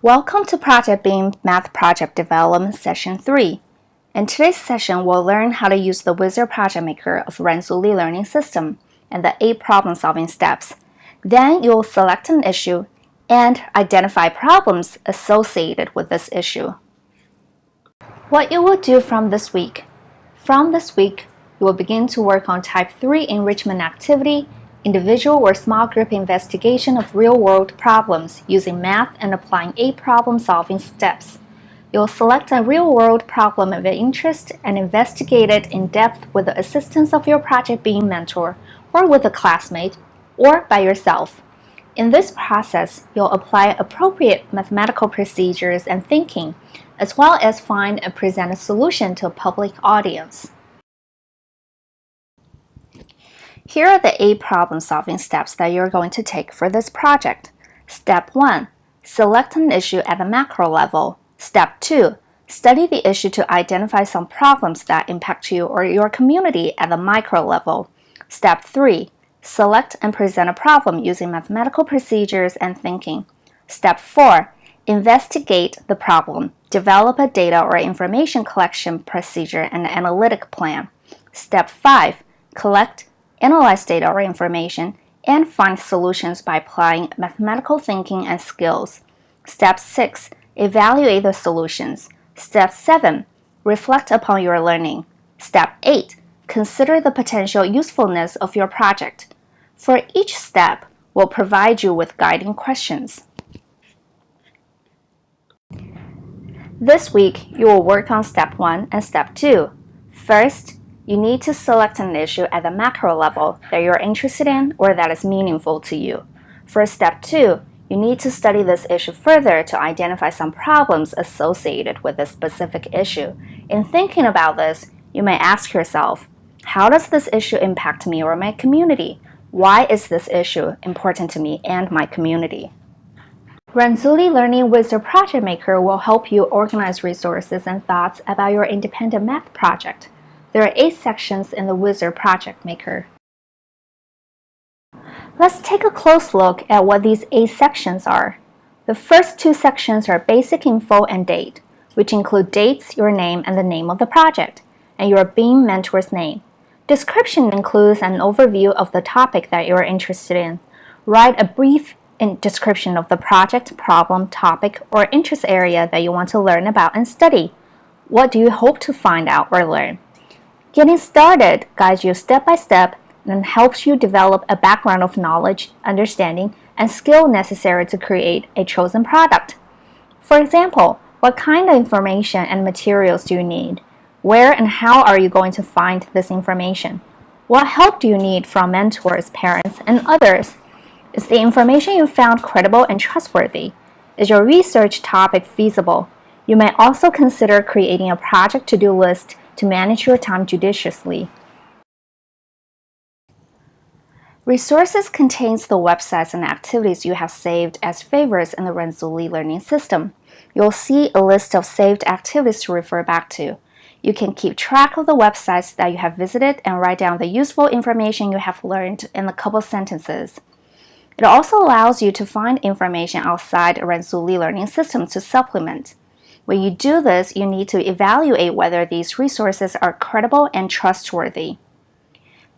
Welcome to Project Beam Math Project Development Session 3. In today's session, we'll learn how to use the Wizard Project Maker of Renzulli Learning System and the 8 problem-solving steps. Then you'll select an issue and identify problems associated with this issue. What you will do from this week. From this week, you will begin to work on Type 3 enrichment activity, individual or small group investigation of real-world problems using math and applying 8 problem-solving steps. You'll select a real-world problem of interest and investigate it in depth with the assistance of your Project Beam mentor, or with a classmate, or by yourself. In this process, you'll apply appropriate mathematical procedures and thinking, as well as find and present a solution to a public audience. Here are the 8 problem-solving steps that you're going to take for this project. Step 1. Select an issue at the macro level. Step 2. Study the issue to identify some problems that impact you or your community at the micro level. Step 3. Select and present a problem using mathematical procedures and thinking. Step 4. Investigate the problem. Develop a data or information collection procedure and analytic plan. Step 5. Collect, analyze data or information, and find solutions by applying mathematical thinking and skills. Step 6. Evaluate the solutions. Step 7. Reflect upon your learning. Step 8. Consider the potential usefulness of your project. For each step, we'll provide you with guiding questions. This week, you will work on Step 1 and Step 2. First, you need to select an issue at the macro level that you're interested in or that is meaningful to you. For Step 2, you need to study this issue further to identify some problems associated with this specific issue. In thinking about this, you may ask yourself, how does this issue impact me or my community? Why is this issue important to me and my community? Renzulli Learning Wizard Project Maker will help you organize resources and thoughts about your independent math project. There are 8 sections in the Wizard Project Maker. Let's take a close look at what these 8 sections are. The first 2 sections are basic info and date, which include dates, your name, and the name of the project, and your Beam mentor's name. Description includes an overview of the topic that you are interested in. Write a brief description of the project, problem, topic, or interest area that you want to learn about and study. What do you hope to find out or learn? Getting started guides you step by step and helps you develop a background of knowledge, understanding, and skill necessary to create a chosen product. For example, what kind of information and materials do you need? Where and how are you going to find this information? What help do you need from mentors, parents, and others? Is the information you found credible and trustworthy? Is your research topic feasible? You may also consider creating a project to-do list to manage your time judiciously. Resources contains the websites and activities you have saved as favorites in the Renzulli Learning System. You'll see a list of saved activities to refer back to. You can keep track of the websites that you have visited and write down the useful information you have learned in a couple sentences. It also allows you to find information outside a Renzulli Learning System to supplement. When you do this, you need to evaluate whether these resources are credible and trustworthy.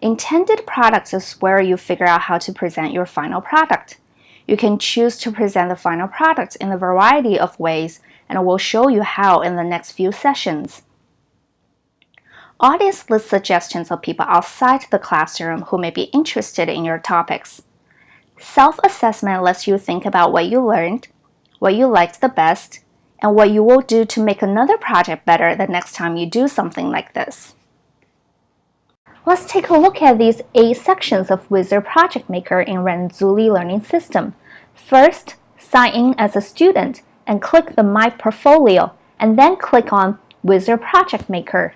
Intended products is where you figure out how to present your final product. You can choose to present the final product in a variety of ways, and we'll show you how in the next few sessions. Audience lists suggestions of people outside the classroom who may be interested in your topics. Self-assessment lets you think about what you learned, what you liked the best, and what you will do to make another project better the next time you do something like this. Let's take a look at these 8 sections of Wizard Project Maker in Renzulli Learning System. First, sign in as a student and click the My Portfolio, and then click on Wizard Project Maker.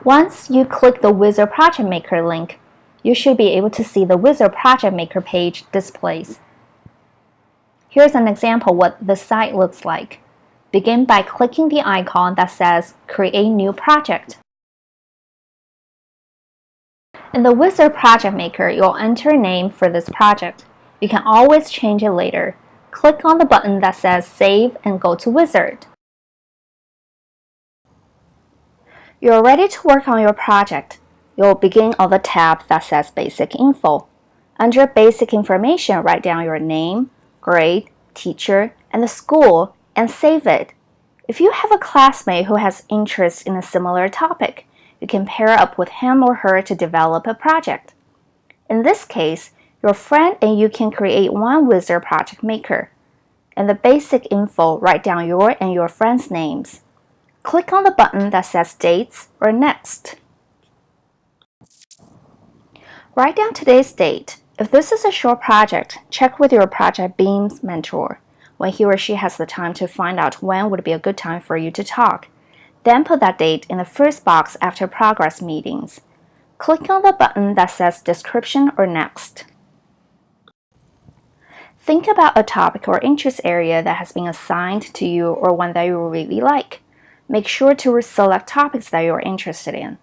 Once you click the Wizard Project Maker link, you should be able to see the Wizard Project Maker page displays. Here's an example what the site looks like. Begin by clicking the icon that says Create New Project. In the Wizard Project Maker, you'll enter a name for this project. You can always change it later. Click on the button that says Save and go to Wizard. You're ready to work on your project. You'll begin on the tab that says Basic Info. Under Basic Information, write down your name, grade, teacher, and the school, and save it. If you have a classmate who has interest in a similar topic, you can pair up with him or her to develop a project. In this case, your friend and you can create one Wizard project maker. In the basic info, write down your and your friend's names. Click on the button that says Dates or Next. Write down today's date. If this is a short project, check with your project Beam's mentor when he or she has the time to find out when would be a good time for you to talk. Then put that date in the first box after progress meetings. Click on the button that says Description or Next. Think about a topic or interest area that has been assigned to you or one that you really like. Make sure to select topics that you are interested in.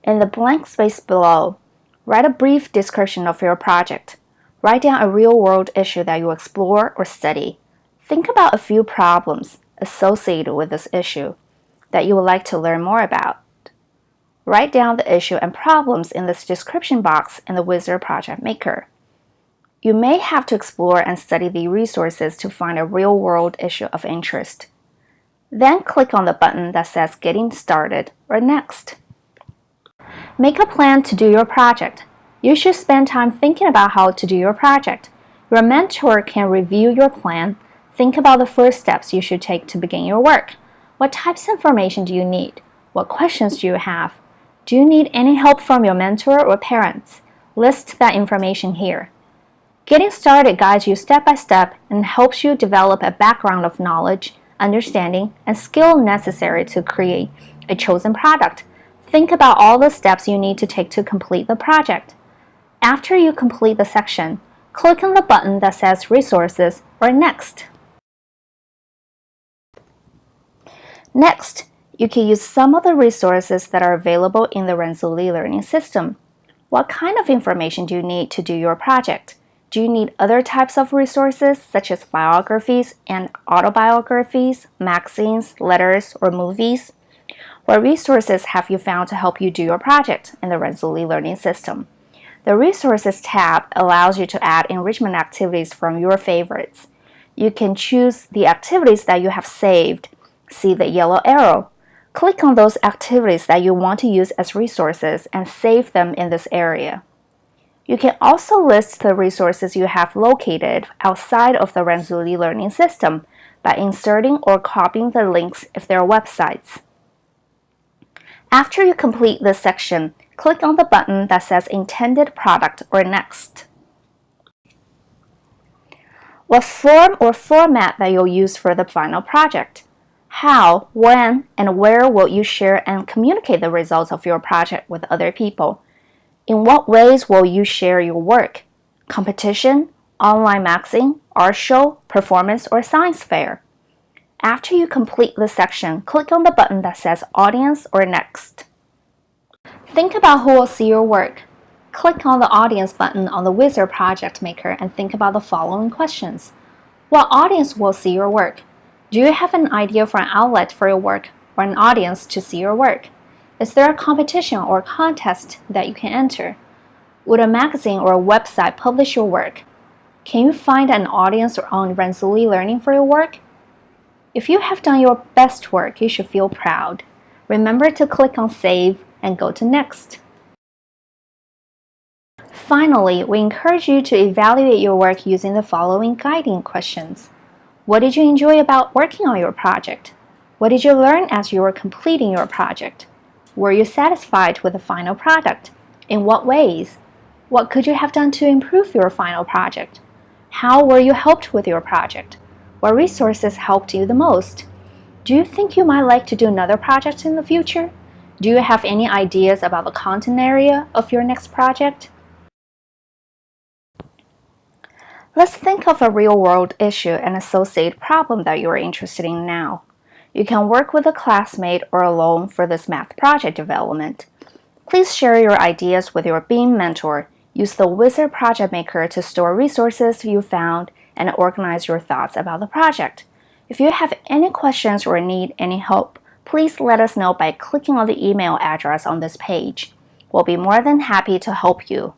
In the blank space below, write a brief description of your project. Write down a real-world issue that you explore or study. Think about a few problems associated with this issue that you would like to learn more about. Write down the issue and problems in this description box in the Wizard Project Maker. You may have to explore and study the resources to find a real-world issue of interest. Then click on the button that says Getting Started or Next. Make a plan to do your project. You should spend time thinking about how to do your project. Your mentor can review your plan. Think about the first steps you should take to begin your work. What types of information do you need? What questions do you have? Do you need any help from your mentor or parents? List that information here. Getting started guides you step by step and helps you develop a background of knowledge, understanding, and skill necessary to create a chosen product. Think about all the steps you need to take to complete the project. After you complete the section, click on the button that says Resources or Next. Next, you can use some of the resources that are available in the Renzulli learning system. What kind of information do you need to do your project? Do you need other types of resources such as biographies and autobiographies, magazines, letters, or movies? What resources have you found to help you do your project in the Renzulli learning system? The Resources tab allows you to add enrichment activities from your favorites. You can choose the activities that you have saved. See the yellow arrow. Click on those activities that you want to use as resources and save them in this area. You can also list the resources you have located outside of the Renzulli learning system by inserting or copying the links if they are websites. After you complete this section, click on the button that says Intended Product or Next. What form or format that you'll use for the final project? How, when, and where will you share and communicate the results of your project with other people? In what ways will you share your work? Competition, online magazine, art show, performance, or science fair? After you complete this section, click on the button that says Audience or Next. Think about who will see your work. Click on the Audience button on the Wizard Project Maker and think about the following questions. What audience will see your work? Do you have an idea for an outlet for your work or an audience to see your work? Is there a competition or contest that you can enter? Would a magazine or a website publish your work? Can you find an audience on Renzulli Learning for your work? If you have done your best work, you should feel proud. Remember to click on Save and go to Next. Finally, we encourage you to evaluate your work using the following guiding questions. What did you enjoy about working on your project? What did you learn as you were completing your project? Were you satisfied with the final product? In what ways? What could you have done to improve your final project? How were you helped with your project? What resources helped you the most? Do you think you might like to do another project in the future? Do you have any ideas about the content area of your next project? Let's think of a real-world issue and associated problem that you are interested in now. You can work with a classmate or alone for this math project development. Please share your ideas with your Beam mentor Use the Wizard Project Maker to store resources you found and organize your thoughts about the project. If you have any questions or need any help, please let us know by clicking on the email address on this page. We'll be more than happy to help you.